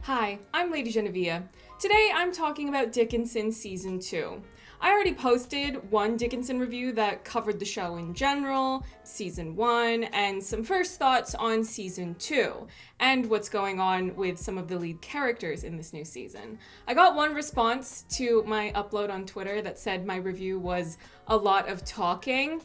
Hi, I'm LadyJenevia. Today I'm talking about Dickinson Season 2. I already posted one Dickinson review that covered the show in general, Season 1, and some first thoughts on Season 2, and what's going on with some of the lead characters in this new season. I got one response to my upload on Twitter that said my review was a lot of talking.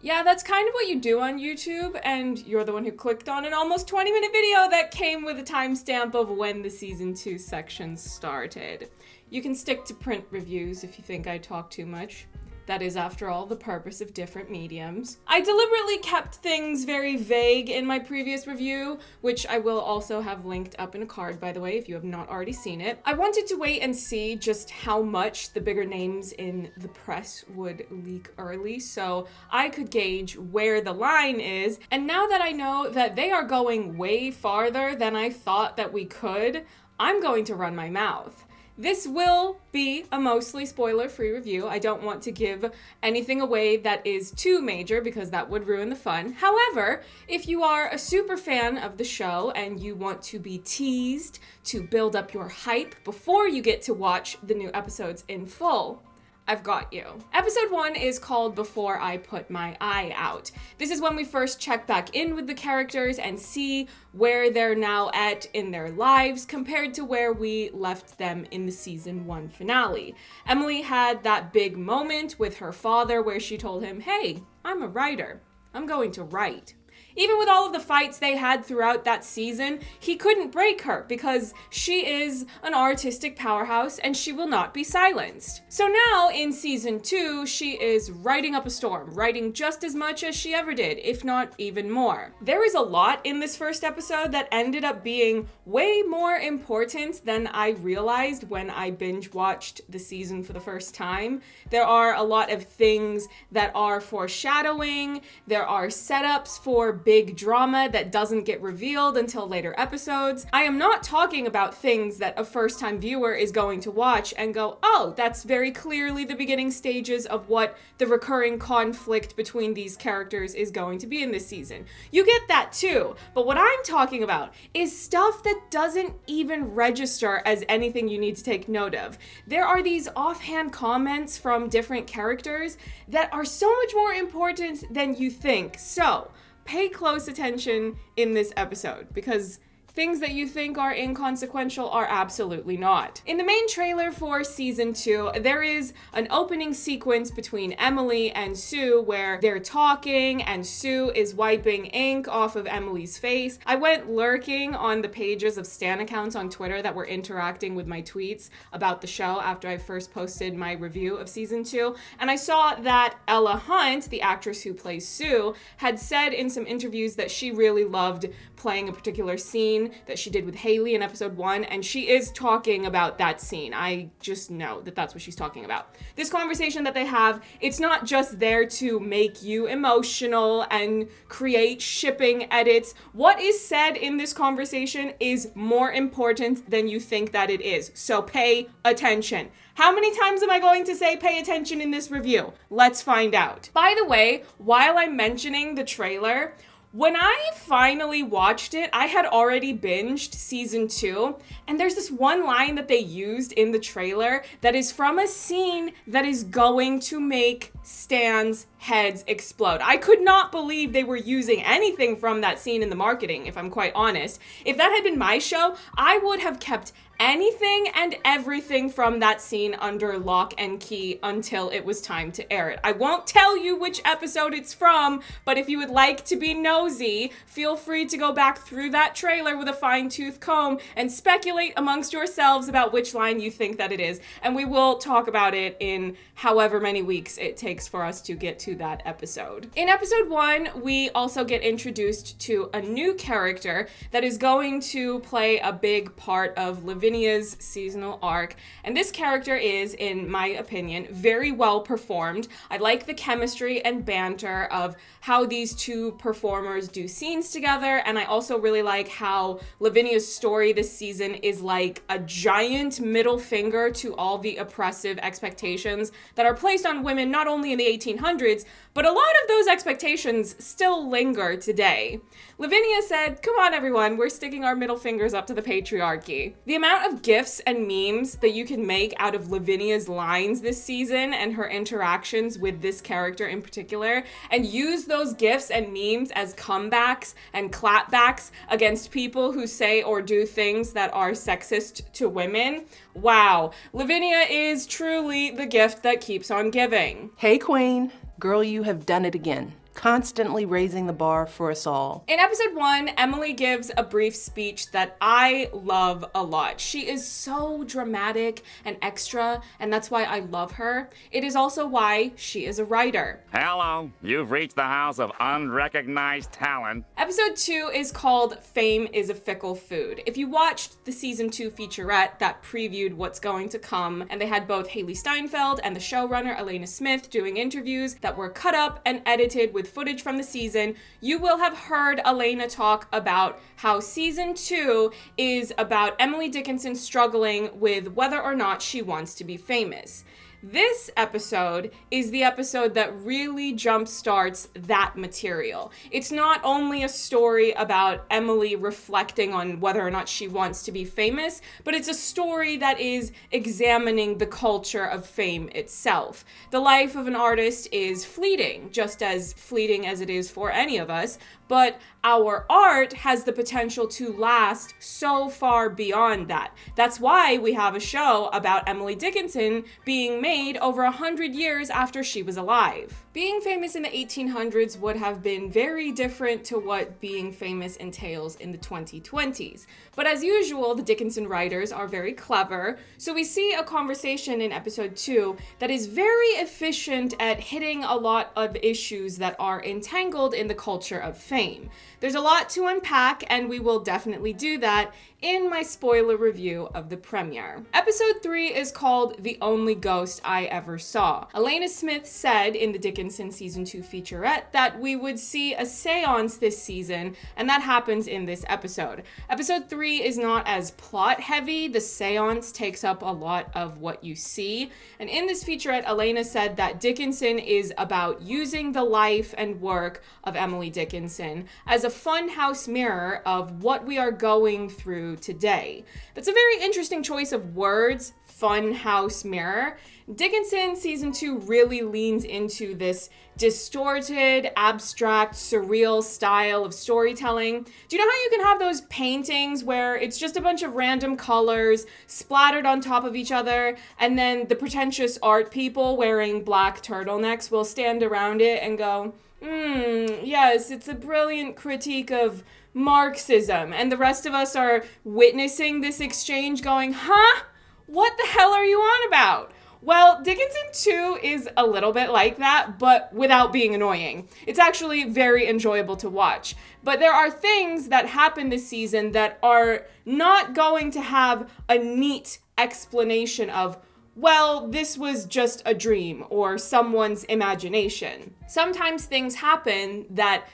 Yeah, that's kind of what you do on YouTube, and you're the one who clicked on an almost 20-minute video that came with a timestamp of when the Season 2 section started. You can stick to print reviews if you think I talk too much. That is, after all, the purpose of different mediums. I deliberately kept things very vague in my previous review, which I will also have linked up in a card, by the way, if you have not already seen it. I wanted to wait and see just how much the bigger names in the press would leak early, so I could gauge where the line is. And now that I know that they are going way farther than I thought that we could, I'm going to run my mouth. This will be a mostly spoiler-free review. I don't want to give anything away that is too major because that would ruin the fun. However, if you are a super fan of the show and you want to be teased to build up your hype before you get to watch the new episodes in full, I've got you. Episode 1 is called Before I Put My Eye Out. This is when we first check back in with the characters and see where they're now at in their lives compared to where we left them in the season 1 finale. Emily had that big moment with her father where she told him, "Hey, I'm a writer. I'm going to write." Even with all of the fights they had throughout that season, he couldn't break her because she is an artistic powerhouse and she will not be silenced. So now in season 2, she is writing up a storm, writing just as much as she ever did, if not even more. There is a lot in this first episode that ended up being way more important than I realized when I binge watched the season for the first time. There are a lot of things that are foreshadowing, there are setups for big drama that doesn't get revealed until later episodes. I am not talking about things that a first-time viewer is going to watch and go, "Oh, that's very clearly the beginning stages of what the recurring conflict between these characters is going to be in this season." You get that too, but what I'm talking about is stuff that doesn't even register as anything you need to take note of. There are these offhand comments from different characters that are so much more important than you think. So, pay close attention in this episode because things that you think are inconsequential are absolutely not. In the main trailer for season 2, there is an opening sequence between Emily and Sue where they're talking and Sue is wiping ink off of Emily's face. I went lurking on the pages of stan accounts on Twitter that were interacting with my tweets about the show after I first posted my review of season 2, and I saw that Ella Hunt, the actress who plays Sue, had said in some interviews that she really loved playing a particular scene that she did with Hailee in episode 1, and she is talking about that scene. I just know that that's what she's talking about. This conversation that they have, it's not just there to make you emotional and create shipping edits. What is said in this conversation is more important than you think that it is, so pay attention. How many times am I going to say pay attention in this review? Let's find out. By the way, while I'm mentioning the trailer, when I finally watched it, I had already binged season 2, and there's this one line that they used in the trailer that is from a scene that is going to make stans' heads explode. I could not believe they were using anything from that scene in the marketing, if I'm quite honest. If that had been my show, I would have kept anything and everything from that scene under lock and key until it was time to air it. I won't tell you which episode it's from, but if you would like to be nosy, feel free to go back through that trailer with a fine-tooth comb and speculate amongst yourselves about which line you think that it is, and we will talk about it in however many weeks it takes for us to get to that episode. In episode 1, we also get introduced to a new character that is going to play a big part of Lavinia's Lavinia's seasonal arc, and this character is, in my opinion, very well performed. I like the chemistry and banter of how these two performers do scenes together, and I also really like how Lavinia's story this season is like a giant middle finger to all the oppressive expectations that are placed on women not only in the 1800s, but a lot of those expectations still linger today. Lavinia said, "Come on everyone, we're sticking our middle fingers up to the patriarchy." The amount of gifs and memes that you can make out of Lavinia's lines this season and her interactions with this character in particular, and use those gifs and memes as comebacks and clapbacks against people who say or do things that are sexist to women. Wow, Lavinia is truly the gift that keeps on giving. Hey Queen, girl, you have done it again. Constantly raising the bar for us all. In episode 1, Emily gives a brief speech that I love a lot. She is so dramatic and extra, and that's why I love her. It is also why she is a writer. Hello, you've reached the house of unrecognized talent. Episode 2 is called Fame is a Fickle Food. If you watched the season 2 featurette that previewed what's going to come, and they had both Hailee Steinfeld and the showrunner Elena Smith doing interviews that were cut up and edited with footage from the season, you will have heard Elena talk about how season 2 is about Emily Dickinson struggling with whether or not she wants to be famous. This episode is the episode that really jumpstarts that material. It's not only a story about Emily reflecting on whether or not she wants to be famous, but it's a story that is examining the culture of fame itself. The life of an artist is fleeting, just as fleeting as it is for any of us, but our art has the potential to last so far beyond that. That's why we have a show about Emily Dickinson being made over 100 years after she was alive. Being famous in the 1800s would have been very different to what being famous entails in the 2020s. But as usual, the Dickinson writers are very clever, so we see a conversation in episode 2 that is very efficient at hitting a lot of issues that are entangled in the culture of fame. There's a lot to unpack, and we will definitely do that in my spoiler review of the premiere. Episode 3 is called The Only Ghost I Ever Saw. Elena Smith said in the Dickinson season 2 featurette that we would see a seance this season, and that happens in this episode. Episode 3 is not as plot heavy. The seance takes up a lot of what you see, and in this featurette, Elena said that Dickinson is about using the life and work of Emily Dickinson as a funhouse mirror of what we are going through today. That's a very interesting choice of words, funhouse mirror. Dickinson season 2 really leans into this distorted, abstract, surreal style of storytelling. Do you know how you can have those paintings where it's just a bunch of random colors splattered on top of each other, and then the pretentious art people wearing black turtlenecks will stand around it and go, yes, it's a brilliant critique of Marxism, and the rest of us are witnessing this exchange going, huh? What the hell are you on about? Well, Dickinson 2 is a little bit like that, but without being annoying. It's actually very enjoyable to watch. But there are things that happen this season that are not going to have a neat explanation of, well, this was just a dream or someone's imagination. Sometimes things happen that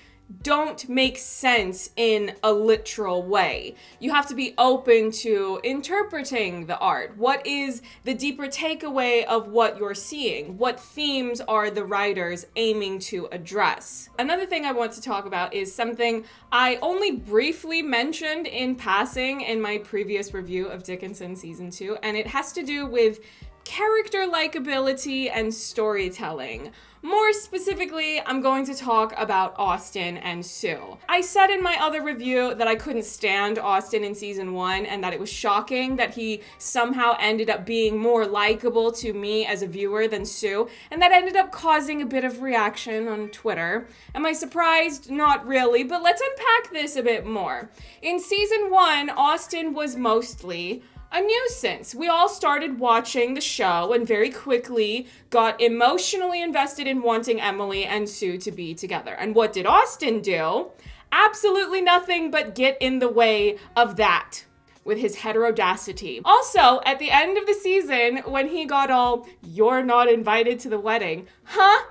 don't make sense in a literal way. You have to be open to interpreting the art. What is the deeper takeaway of what you're seeing? What themes are the writers aiming to address? Another thing I want to talk about is something I only briefly mentioned in passing in my previous review of Dickinson season 2, and it has to do with character likability and storytelling. More specifically, I'm going to talk about Austin and Sue. I said in my other review that I couldn't stand Austin in season 1 and that it was shocking that he somehow ended up being more likable to me as a viewer than Sue, and that ended up causing a bit of reaction on Twitter. Am I surprised? Not really, but let's unpack this a bit more. In season 1, Austin was mostly a nuisance. We all started watching the show and very quickly got emotionally invested in wanting Emily and Sue to be together. And what did Austin do? Absolutely nothing but get in the way of that. with his heterodacity. Also, at the end of the season, when he got all, "You're not invited to the wedding," huh?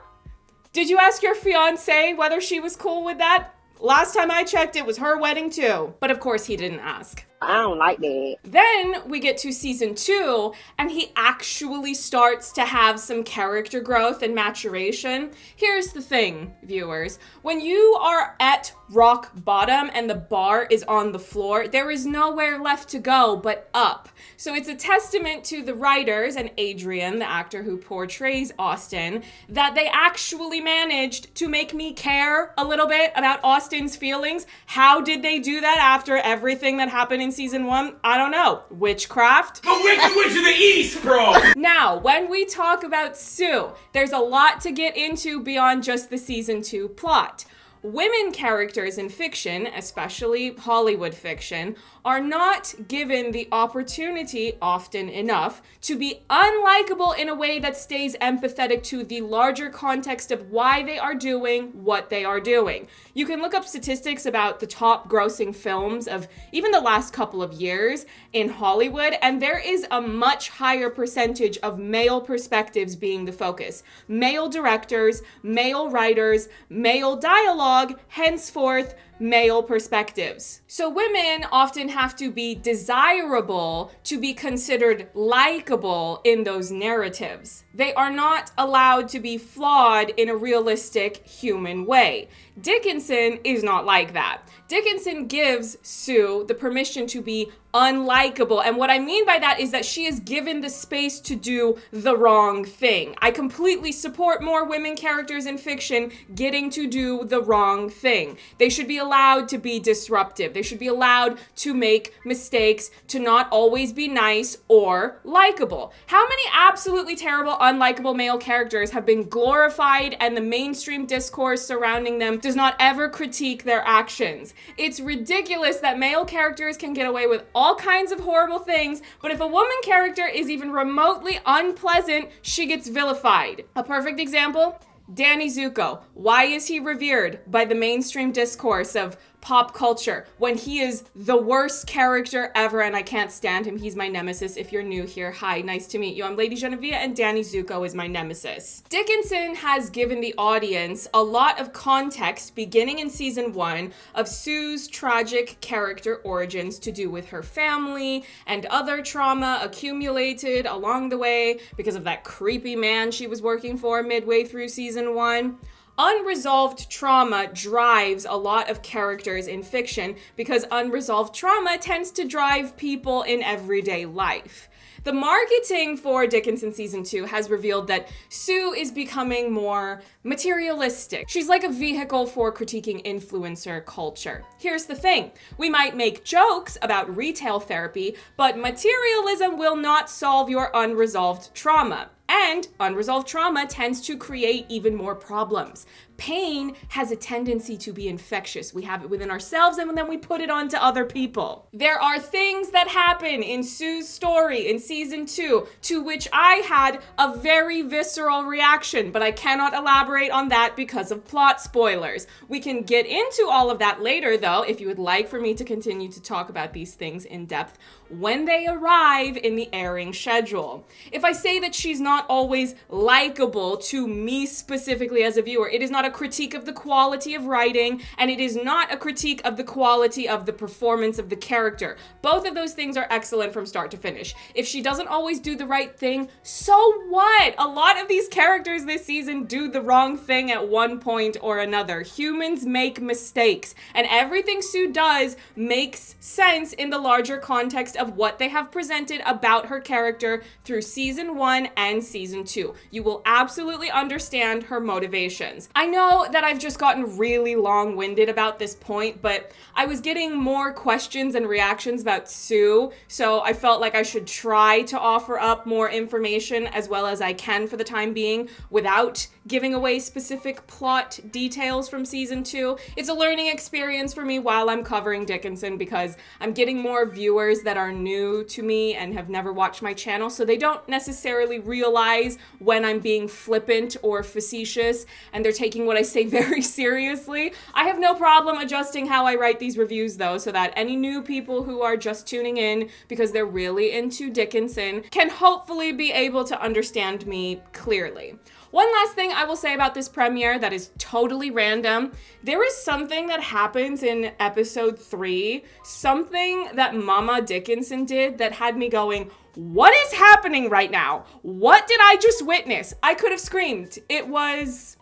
Did you ask your fiance whether she was cool with that? Last time I checked, it was her wedding too. But of course he didn't ask. I don't like that. Then we get to season 2, and he actually starts to have some character growth and maturation. Here's the thing, viewers. When you are at rock bottom and the bar is on the floor, there is nowhere left to go but up. So it's a testament to the writers and Adrian, the actor who portrays Austin, that they actually managed to make me care a little bit about Austin's feelings. How did they do that after everything that happened in season 1? I don't know. Witchcraft? The Wicked Witch of the East, bro! Now, when we talk about Sue, there's a lot to get into beyond just the season 2 plot. Women characters in fiction, especially Hollywood fiction, are not given the opportunity, often enough, to be unlikable in a way that stays empathetic to the larger context of why they are doing what they are doing. You can look up statistics about the top grossing films of even the last couple of years in Hollywood, and there is a much higher percentage of male perspectives being the focus. Male directors, male writers, male dialogue, henceforth, male perspectives. So women often have to be desirable to be considered likable in those narratives. They are not allowed to be flawed in a realistic human way. Dickinson is not like that. Dickinson gives Sue the permission to be unlikable. And what I mean by that is that she is given the space to do the wrong thing. I completely support more women characters in fiction getting to do the wrong thing. They should be allowed to be disruptive. They should be allowed to make mistakes, to not always be nice or likable. How many absolutely terrible, unlikable male characters have been glorified and the mainstream discourse surrounding them does not ever critique their actions? It's ridiculous that male characters can get away with all kinds of horrible things, but if a woman character is even remotely unpleasant, she gets vilified. A perfect example, Danny Zuko. Why is he revered by the mainstream discourse of pop culture when he is the worst character ever and I can't stand him? He's my nemesis. If you're new here, hi, nice to meet you. I'm LadyJenevia and Danny Zuko is my nemesis. Dickinson has given the audience a lot of context beginning in season 1 of Sue's tragic character origins to do with her family and other trauma accumulated along the way because of that creepy man she was working for midway through season 1. Unresolved trauma drives a lot of characters in fiction because unresolved trauma tends to drive people in everyday life. The marketing for Dickinson season 2 has revealed that Sue is becoming more materialistic. She's like a vehicle for critiquing influencer culture. Here's the thing. We might make jokes about retail therapy, but materialism will not solve your unresolved trauma. And unresolved trauma tends to create even more problems. Pain has a tendency to be infectious. We have it within ourselves and then we put it onto other people. There are things that happen in Sue's story in season 2 to which I had a very visceral reaction, but I cannot elaborate on that because of plot spoilers. We can get into all of that later though, if you would like for me to continue to talk about these things in depth when they arrive in the airing schedule. If I say that she's not always likable to me specifically as a viewer, it is not a critique of the quality of writing, and it is not a critique of the quality of the performance of the character. Both of those things are excellent from start to finish. If she doesn't always do the right thing, so what? A lot of these characters this season do the wrong thing at one point or another. Humans make mistakes, and everything Sue does makes sense in the larger context of what they have presented about her character through season 1 and season 2. You will absolutely understand her motivations. I know that I've just gotten really long-winded about this point, but I was getting more questions and reactions about Sue, so I felt like I should try to offer up more information as well as I can for the time being without giving away specific plot details from season 2. It's a learning experience for me while I'm covering Dickinson because I'm getting more viewers that are new to me and have never watched my channel, so they don't necessarily realize when I'm being flippant or facetious, and they're taking taking what I say very seriously. I have no problem adjusting how I write these reviews though, so that any new people who are just tuning in because they're really into Dickinson can hopefully be able to understand me clearly. One last thing I will say about this premiere that is totally random. There is something that happens in episode 3, something that Mama Dickinson did that had me going, what is happening right now? What did I just witness? I could have screamed. It was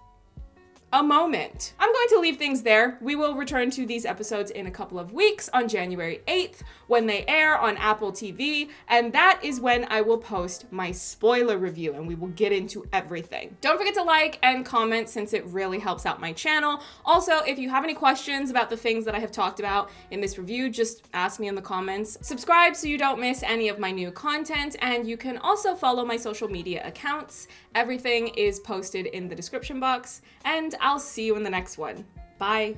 a moment. I'm going to leave things there. We will return to these episodes in a couple of weeks on January 8th when they air on Apple TV, and that is when I will post my spoiler review and we will get into everything. Don't forget to like and comment since it really helps out my channel. Also, if you have any questions about the things that I have talked about in this review, just ask me in the comments. Subscribe so you don't miss any of my new content, and you can also follow my social media accounts. Everything is posted in the description box, and I'll see you in the next one. Bye.